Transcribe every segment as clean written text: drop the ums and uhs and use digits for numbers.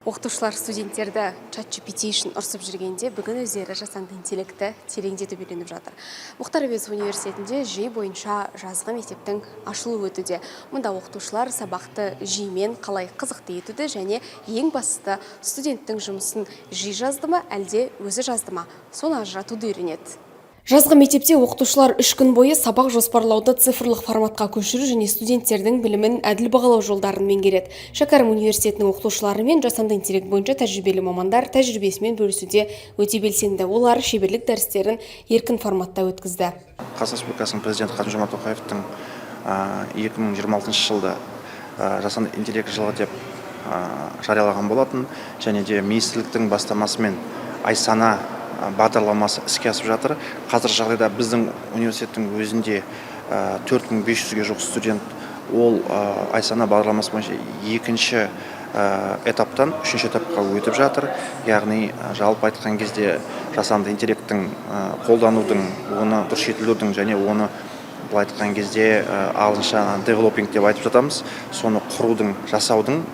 Оқытушылар студенттерді ChatGPT үшін ұрсып жүргенде, бүгін өздері жасанды интеллекті тереңдетіп үйреніп жатыр. Мұхтар Әуезов университетінде жүйе бойынша жазғы мектептің ашылуы өтуде. Мұнда оқытушылар сабақты жүйемен қалай қызықты етуді және ең бастысы студенттің жұмысын жүй жазды ма, әлде өзі жазды ма, соны ажыратуды үйренеді. Жазғы мектепте оқытушылар 3 күн бойы сабақ жоспарлауды цифрлық форматқа көшіру және студенттердің білімін әділ бағалау жолдарын меңгереді. Шәкәрім университетінің оқытушылары мен жасанды интеллект бойынша тәжірибелі мамандар тәжірибесімен бөлісуде өте белсенді. Олар шеберлік дәрістерін еркін форматта өткізді. Қазақстан Республикасының президенті Қасым-Жомарт Тоқаевтың 2026 жылда жасанды интеллект жылы деп жариялаған болатын, және де министрліктің бастамасымен ай сана бағдарламасы іске асып жатыр. Қазір жағдайда біздің университеттің өзінде 4500-ге жоқ студент ол ай сана бағдарламасы бойынша екінші этаптан үшінші этапқа өтіп жатыр. Яғни жалпы айтқан кезде жасанды интеллекттің қолданудың, оны дұрыс жетілдірудің және оны былай айтқан кезде ағылшынша девелопинг деп айтып жатамыз. Соны құрудың, жасаудың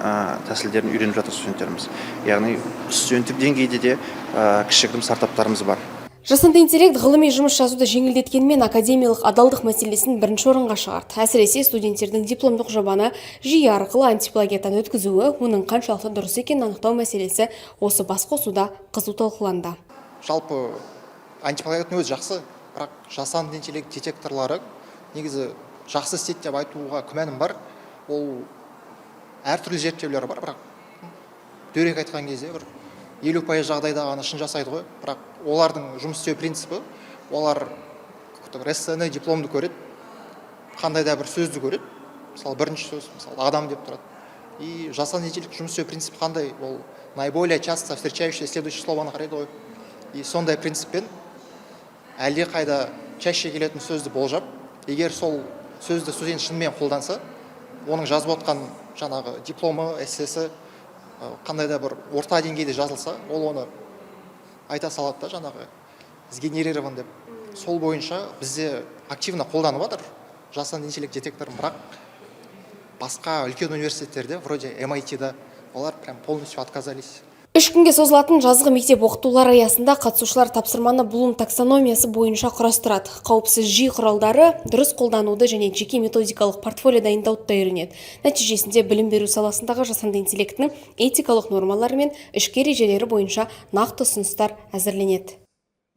тәсілдерін үйреніп жатыр студенттеріміз. Яғни студенттік деңгейде де кішігірім стартаптарымыз бар. Жасанды интеллект ғылыми жұмыс жазуды жеңілдеткенмен академиялық адалдық мәселесін бірінші орынға шығарды. Әсіресе студенттердің дипломдық жобаны жүйе арқылы антиплагиаттан өткізуі, оның қаншалықты дұрыс екенін анықтау мәселесі осы басқосуда қызу талқыланды. Жалпы антиплагиаттың өзі жақсы, бірақ жасанды интеллект детекторлары негізі жақсы істейді деп айтуға күмәнім бар. Ол әртүрлі зерттеулер бар, бірақ дөрекі айтқан кезде бір 50% жағдайда ғана шын жасайды ғой. Бірақ олардың жұмыс істеу принципі, олар эссені, дипломды көреді, қандай да бір сөзді көреді. Мысалы, бірінші сөз, мысалы, адам деп тұрады. И жасанды интеллект жұмыс істеу принципі қандай? Ол наиболее часто встречающее следующее словоны қарайды ғой. И сондай принциппен әлде қайда чаще келетін сөзді болжап, егер сол сөзді студент шынымен қолданса, оның жазып отқан жаңағы дипломы, эссесі қандай да бір орта деңгейде жазылса, ол оны айта салады да, жаңағы сгенерирован деп. Сол бойынша бізде активно қолданып жатыр жасанды интеллект детекторын, бірақ басқа үлкен университеттерде, вроде MIT-да, олар прям полностью отказались. 3 күнге созылатын жазғы мектеп оқытулар аясында қатысушылар тапсырманы Блум таксономиясы бойынша құрастырады. Қауіпсіз жүй құралдары, дұрыс қолдануды және жеке методикалық портфолио дайындауды да үйренеді. Нәтижесінде білім беру саласындағы жасанды интеллектінің этикалық нормалары мен ішкі ережелері бойынша нақты ұсыныстар әзірленеді.